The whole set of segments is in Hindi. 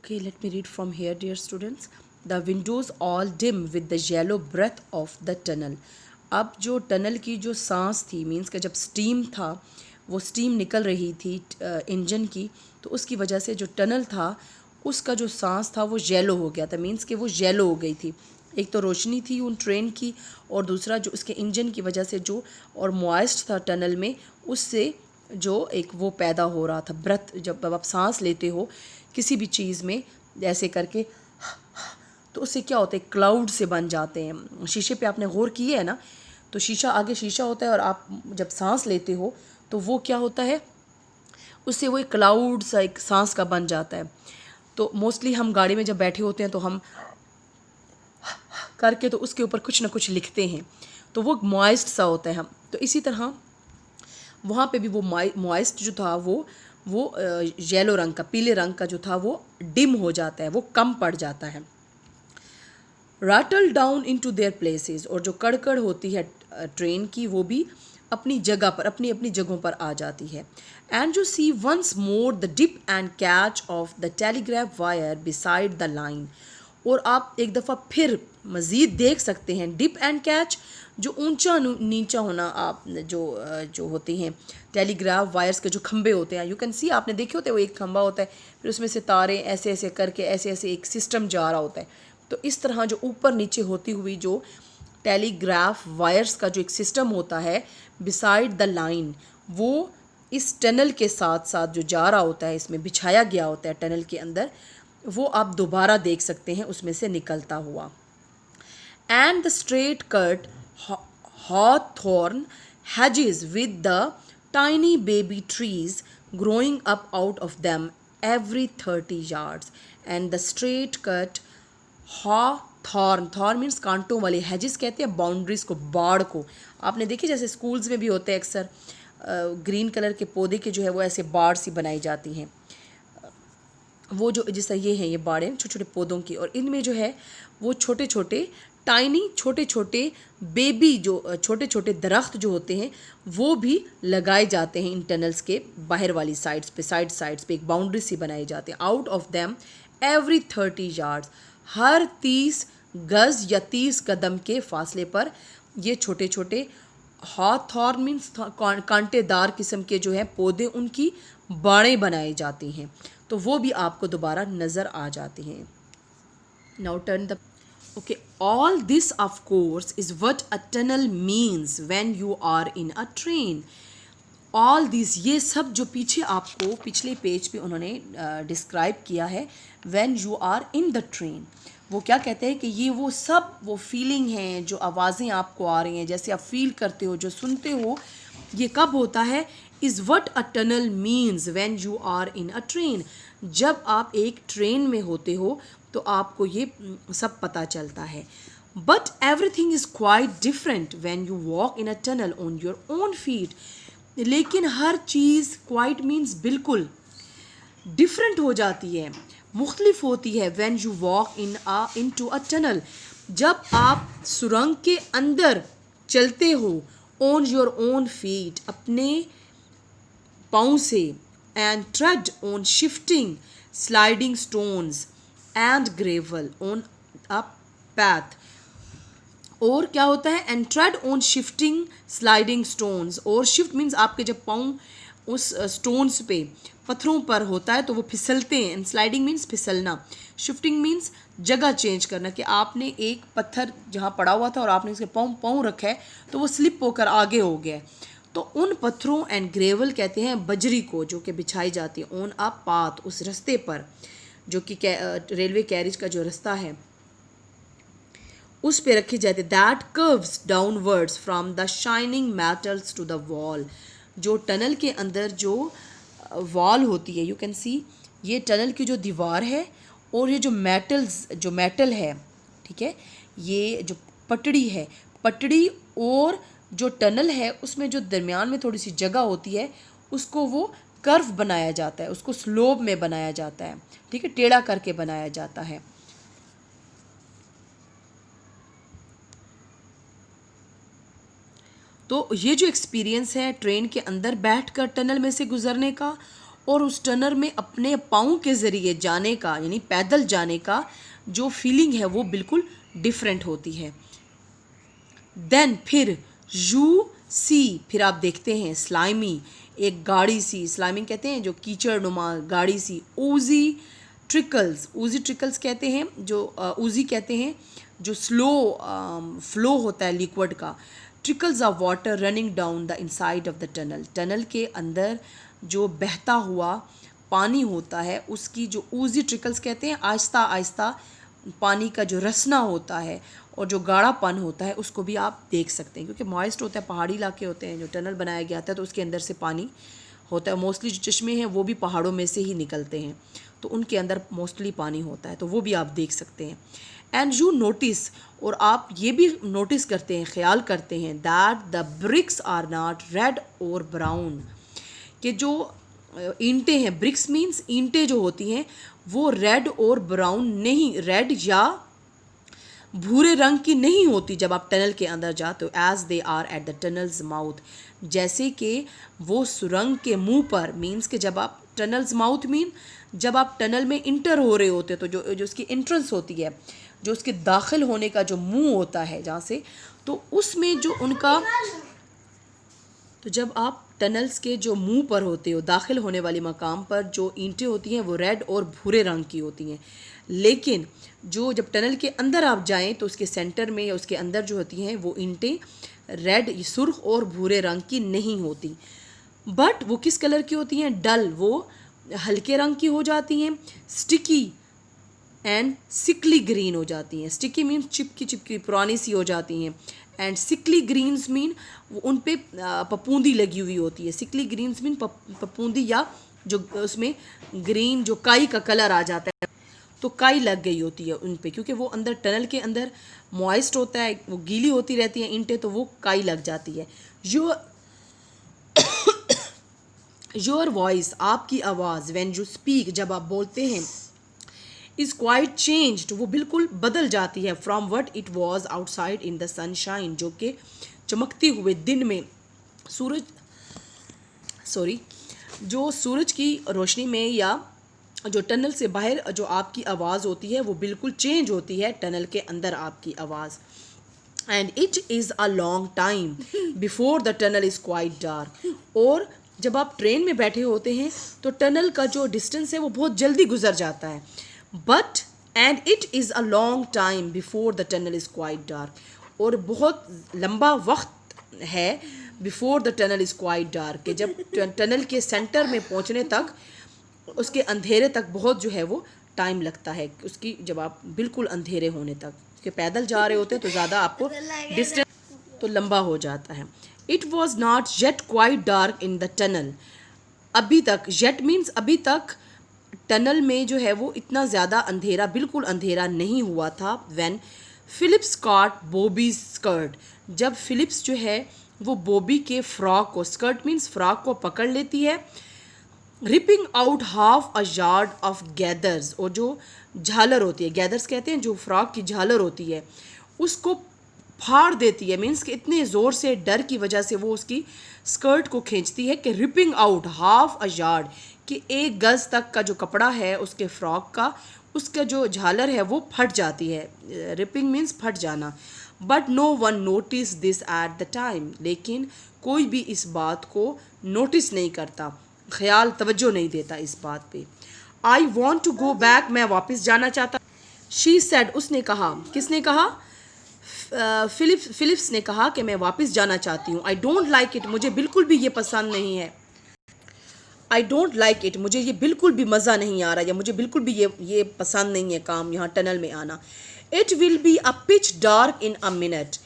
Okay, let me read from here, dear students. The windows all dim with the yellow breath of the tunnel. अब जो टनल की जो सांस थी, मीन्स का जब स्टीम था, वो स्टीम निकल रही थी इंजन की, तो उसकी वजह से जो टनल था उसका जो सांस था वो येलो हो गया था, मीन्स कि वो येलो हो गई थी। एक तो रोशनी थी उन ट्रेन की, और दूसरा जो उसके इंजन की वजह से जो और मॉइस्ट था टनल में, उससे जो एक वो पैदा हो रहा था ब्रेथ। जब आप सांस लेते हो किसी भी चीज़ में ऐसे करके, तो उससे क्या होता है, क्लाउड से बन जाते हैं। शीशे पे आपने गौर किया है ना, तो शीशा आगे शीशा होता है और आप जब सांस लेते हो तो वो क्या होता है, उससे वो एक क्लाउड सा एक सांस का बन जाता है। तो मोस्टली हम गाड़ी में जब बैठे होते हैं तो हम करके तो उसके ऊपर कुछ ना कुछ लिखते हैं, तो वो मॉइस्ट सा होता है। हम तो इसी तरह वहाँ पे भी वो मॉइस्ट जो था वो येलो रंग का, पीले रंग का जो था वो डिम हो जाता है, वो कम पड़ जाता है। राटल डाउन इनटू देयर प्लेसेस, और जो कड़कड़ होती है ट्रेन की वो भी अपनी जगह पर, अपनी अपनी जगहों पर आ जाती है। And you see once more the dip and catch of the telegraph wire beside the line, और आप एक दफ़ा फिर मज़ीद देख सकते हैं डिप एंड कैच, जो ऊंचा नीचा होना, आप जो होते हैं टेलीग्राफ वायर्स के जो खंबे होते हैं, यू कैन सी, आपने देखे होते हैं, वो एक खंबा होता है, फिर उसमें से तारें ऐसे ऐसे करके ऐसे ऐसे एक सिस्टम जा रहा होता है। तो इस तरह जो ऊपर नीचे होती हुई जो टेलीग्राफ वायर्स का जो एक सिस्टम होता है बिसाइड द लाइन, वो इस टनल के साथ साथ जो जा रहा होता है, इसमें बिछाया गया होता है टनल के अंदर, वो आप दोबारा देख सकते हैं उसमें से निकलता हुआ। And the straight cut hawthorn hedges with the tiny baby trees growing up out of them every 30 yards. And the straight cut hawthorn, thorn means कांटों वाले, hedges कहते हैं बाउंड्रीज को, बाड़ को। आपने देखी जैसे स्कूल्स में भी होते हैं अक्सर, ग्रीन कलर के पौधे के जो है वो ऐसे बाड़ सी बनाई जाती हैं, वो जो जैसा ये है, ये बाड़ें छोटे छोटे पौधों की, और इनमें जो है वो छोटे छोटे टाइनी छोटे छोटे बेबी जो छोटे छोटे दरख्त जो होते हैं वो भी लगाए जाते हैं इन टनल्स के बाहर वाली साइड्स पे, साइड्स पे एक बाउंड्री सी बनाई जाती है। Out of them every 30 yards, हर 30 गज या 30 कदम के फासले पर ये छोटे छोटे हॉथॉर्न मीन्स कांटेदार किस्म के जो है पौधे, उनकी बाड़ें बनाई जाती हैं, तो वो भी आपको दोबारा नज़र आ जाती हैं। Now turn the Okay, all this of course is what a tunnel means when you are in a train. All these, ये सब जो पीछे आपको पिछले पेज पे उन्होंने डिस्क्राइब किया है, when you are in the train, वो क्या कहते हैं कि ये वो सब वो फीलिंग हैं, जो आवाज़ें आपको आ रही हैं, जैसे आप फील करते हो, जो सुनते हो, ये कब होता है, is what a tunnel means when you are in a train, जब आप एक ट्रेन में होते हो तो आपको ये सब पता चलता है। But everything is quite different when you walk in a tunnel on your own feet, लेकिन हर चीज़, क्वाइट मीन्स बिल्कुल, डिफरेंट हो जाती है, मुख्तलिफ होती है, when you walk into a tunnel, जब आप सुरंग के अंदर चलते हो, ऑन योर ओन फीट, अपने पाँव से, and trade on shifting sliding stones and gravel on a path, और क्या होता है, and trade on shifting sliding stones, और शिफ्ट मीन्स आपके जब पाँव उस स्टोन्स पे, पत्थरों पर होता है तो वो फिसलते हैं, एंड स्लाइडिंग मीन्स फिसलना, शिफ्टिंग मीन्स जगह चेंज करना, कि आपने एक पत्थर जहाँ पड़ा हुआ था और आपने उसके पाँव रखा है तो वो स्लिप होकर आगे हो गया, तो उन पत्थरों, एंड ग्रेवल कहते हैं बजरी को, जो कि बिछाई जाती है, ऑन अ पाथ, उस रास्ते पर, जो कि रेलवे कैरिज का जो रास्ता है उस पे रखी जाती है, that curves downwards from the shining metals to the wall, जो टनल के अंदर जो वॉल होती है, यू कैन सी, ये टनल की जो दीवार है, और ये जो मेटल है, ठीक है, ये जो पटड़ी है, पटड़ी और जो टनल है उसमें जो दरमियान में थोड़ी सी जगह होती है, उसको वो कर्व बनाया जाता है, उसको स्लोप में बनाया जाता है, ठीक है, टेढ़ा करके बनाया जाता है। तो ये जो एक्सपीरियंस है ट्रेन के अंदर बैठकर टनल में से गुजरने का, और उस टनल में अपने पाँव के ज़रिए जाने का यानी पैदल जाने का जो फीलिंग है वो बिल्कुल डिफरेंट होती है। देन फिर यू सी, फिर आप देखते हैं स्लाइमी, एक गाढ़ी सी, स्लाइमी कहते हैं जो कीचड़ नुमा गाढ़ी सी, ऊजी ट्रिकल्स, ऊजी ट्रिकल्स कहते हैं जो ऊजी कहते हैं जो स्लो फ्लो होता है लिक्विड का, trickles of water running down the inside of the tunnel, tunnel के अंदर जो बहता हुआ पानी होता है उसकी जो ऊजी ट्रिकल्स कहते हैं, आहिस्ता आहिस्ता पानी का जो रसना होता है और जो गाढ़ापन होता है उसको भी आप देख सकते हैं, क्योंकि मॉइस्ट होता है, पहाड़ी इलाके होते हैं, जो टनल बनाया गया था तो उसके अंदर से पानी होता है। मोस्टली जो चश्मे हैं वो भी पहाड़ों में से ही निकलते हैं, तो उनके अंदर मोस्टली पानी होता है, तो वो भी आप देख सकते हैं। एंड यू नोटिस, और आप ये भी नोटिस करते हैं, ख्याल करते हैं, that the bricks are not red और ब्राउन, कि जो ईंटें हैं, ब्रिक्स मीन्स ईंटें जो होती हैं वो रेड और ब्राउन नहीं, रेड या भूरे रंग की नहीं होती जब आप टनल के अंदर जाते हो, as they are at the tunnel's mouth, जैसे कि वो सुरंग के मुंह पर, मीन्स कि जब आप टनल्स माउथ मीन जब आप टनल में इंटर हो रहे होते तो जो उसकी एंट्रेंस होती है, जो उसके दाखिल होने का जो मुंह होता है जहाँ से, तो उसमें जो उनका, तो जब आप टनल्स के जो मुंह पर होते हो, दाखिल होने वाले मकाम पर जो ईंटें होती हैं वो रेड और भूरे रंग की होती हैं, लेकिन जो जब टनल के अंदर आप जाएं तो उसके सेंटर में या उसके अंदर जो होती हैं वो ईंटें रेड, सुर्ख और भूरे रंग की नहीं होती, बट वो किस कलर की होती हैं, डल, वो हल्के रंग की हो जाती हैं, स्टिकी एंड सिकली ग्रीन हो जाती हैं। स्टिकी मीन्स चिपकी चिपकी पुरानी सी हो जाती हैं, एंड सिकली ग्रीन्स मीन उन पे पपूंदी लगी हुई होती है। सिकली ग्रीन्स मीन पपूंदी, या जो उसमें ग्रीन जो काई का कलर आ जाता है, तो काई लग गई होती है उन पे, क्योंकि वो अंदर टनल के अंदर मॉइस्ट होता है, वो गीली होती रहती हैं ईंटें, तो वो काई लग जाती है। योर वॉइस, आपकी आवाज़, व्हेन यू स्पीक, जब आप बोलते हैं, इज़ क्वाइट चेंज्ड, वो बिल्कुल बदल जाती है, from what it was outside in the sunshine, जो कि चमकते हुए दिन में जो सूरज की रोशनी में या जो टनल से बाहर जो आपकी आवाज़ होती है वो बिल्कुल चेंज होती है टनल के अंदर आपकी आवाज़। And it is a long time before the tunnel is quite dark, और जब आप ट्रेन में बैठे होते हैं तो टनल का जो डिस्टेंस है वो बहुत जल्दी गुजर जाता है, but and it is a long time before the tunnel is quite dark, और बहुत लंबा वक्त है before the tunnel is quite dark, कि जब टनल के सेंटर में पहुंचने तक, उसके अंधेरे तक बहुत जो है वो टाइम लगता है, उसकी जब आप बिल्कुल अंधेरे होने तक, कि पैदल जा रहे होते हैं तो ज़्यादा आपको डिस्टेंस तो लंबा हो जाता है। It was not yet quite dark in the tunnel, अभी तक, येट मीन्स अभी तक टनल में जो है वो इतना ज़्यादा अंधेरा, बिल्कुल अंधेरा नहीं हुआ था। When Philips caught Bobby's skirt, जब फिलिप्स जो है वो बॉबी के फ्रॉक को, स्कर्ट मीन्स फ्रॉक को पकड़ लेती है, ripping out half a yard of gathers, और जो झालर होती है, गैदर्स कहते हैं जो फ्रॉक की झालर होती है, उसको फाड़ देती है, मीन्स कि इतने ज़ोर से डर की वजह से वो उसकी स्कर्ट को खींचती है कि ripping out half a yard, कि 1 गज़ तक का जो कपड़ा है उसके फ्रॉक का, उसका जो झालर है वो फट जाती है, रिपिंग मीन्स फट जाना। But no one notice this at the time, लेकिन कोई भी इस बात को नोटिस नहीं करता, ख्याल तवज्जो नहीं देता इस बात पे। I want to go back, मैं वापस जाना चाहता। शी सेड, उसने कहा, किसने कहा, फिलिप्स ने कहा कि मैं वापस जाना चाहती हूँ। आई डोंट लाइक इट, मुझे बिल्कुल भी ये पसंद नहीं है। आई डोंट लाइक इट, मुझे ये बिल्कुल भी मज़ा नहीं आ रहा, या मुझे बिल्कुल भी ये पसंद नहीं है काम यहाँ टनल में आना। It will be a pitch dark in a minute,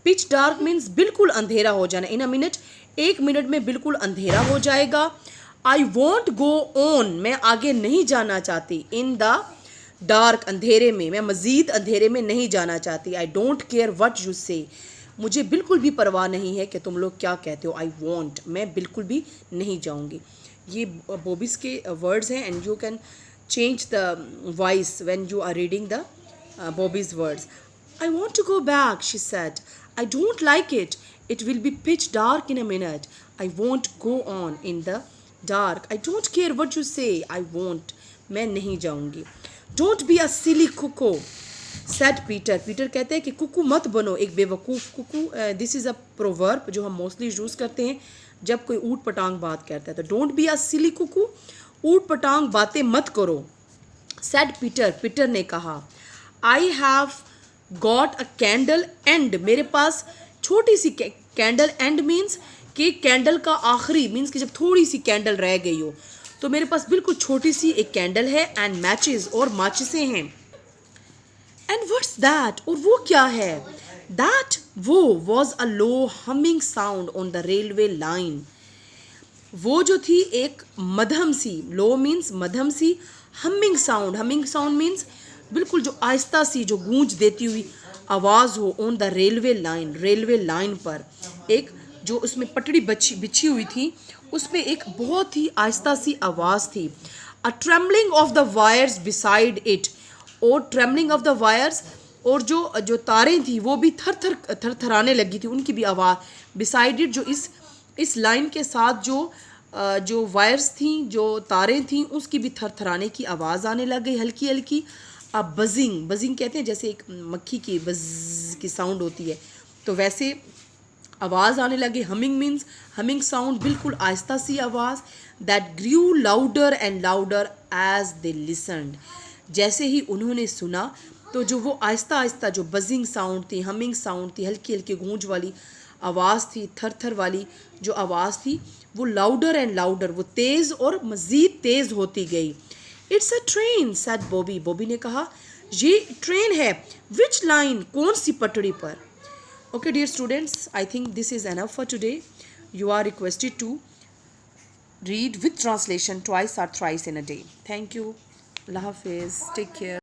pitch dark means बिल्कुल अंधेरा हो जाना, इन अ मिनट 1 मिनट में बिल्कुल अंधेरा हो जाएगा। आई वॉन्ट गो ऑन, मैं आगे नहीं जाना चाहती, इन द डार्क, अंधेरे में, मैं मज़ीद अंधेरे में नहीं जाना चाहती। आई डोंट केयर वट यू से, मुझे बिल्कुल भी परवाह नहीं है कि तुम लोग क्या कहते हो। आई वॉन्ट, मैं बिल्कुल भी नहीं जाऊँगी। ये बॉबीज़ के वर्ड्स हैं, and you can change the voice when you are reading the Bobby's words. I want to go back, she said, I don't like it, it will be pitch dark in a minute, I want go on in the dark. I don't care what you say, I won't, मैं नहीं जाऊंगी। Don't be a silly cuckoo said Peter. Peter कहते हैं कि कुकू मत बनो, एक बेवकूफ़ Kuku. This is a proverb जो हम मोस्टली यूज़ करते हैं जब कोई ऊट पटांग बात करता है। तो डोंट बी अ सिली कुकू, ऊट पटांग बातें मत करो। सेड पीटर, पीटर ने कहा, I have got a candle and, मेरे पास छोटी सी कैंडल। एंड मीन्स कि कैंडल का आखिरी, मीन्स कि जब थोड़ी सी कैंडल रह गई हो, तो मेरे पास बिल्कुल छोटी सी एक कैंडल है। एंड मैचेस, और माचिसें हैं। एंड व्हाट्स दैट, और वो क्या है? दैट, वो was a low humming sound on the railway line. वो जो थी एक मध्यम सी, लो मीन्स मध्यम सी, humming sound, humming sound means बिल्कुल जो आहिस्ता सी, जो गूंज देती हुई आवाज़ हो, on the railway line, railway line पर एक जो उसमें पटड़ी बिछी हुई थी, उसमें एक बहुत ही आहिस्ता सी आवाज़ थी। A trembling of the wires beside it, और ट्रेम्बलिंग ऑफ द वायर्स, और जो जो तारें थी वो भी थरथराने लगी थी, उनकी भी आवाज़। बिसाइड इट, जो इस लाइन के साथ जो वायर्स थी, जो तारें थी, उसकी भी थरथराने की आवाज़ आने लग गई, हल्की हल्की। अब बजिंग, बजिंग कहते हैं जैसे एक मक्खी की बज की साउंड होती है, तो वैसे आवाज़ आने लगी। हमिंग मीन्स, हमिंग साउंड, बिल्कुल आहिस्ता सी आवाज़। That grew louder and louder as they listened, जैसे ही उन्होंने सुना, तो जो वो आहिस्ता आहिस्ता जो बजिंग साउंड थी, हमिंग साउंड थी, हल्की हल्की गूंज वाली आवाज़ थी, थर वाली जो आवाज़ थी, वो लाउडर एंड लाउडर, वो तेज़ और मज़ीद तेज़ होती गई। It's a train said Bobby, Bobby ने कहा, ये ट्रेन है। विच लाइन, कौन सी पटड़ी पर? Okay, dear students, I think this is enough for today. You are requested to read with translation twice or thrice in a day. Thank you. Allah Hafiz. Take care.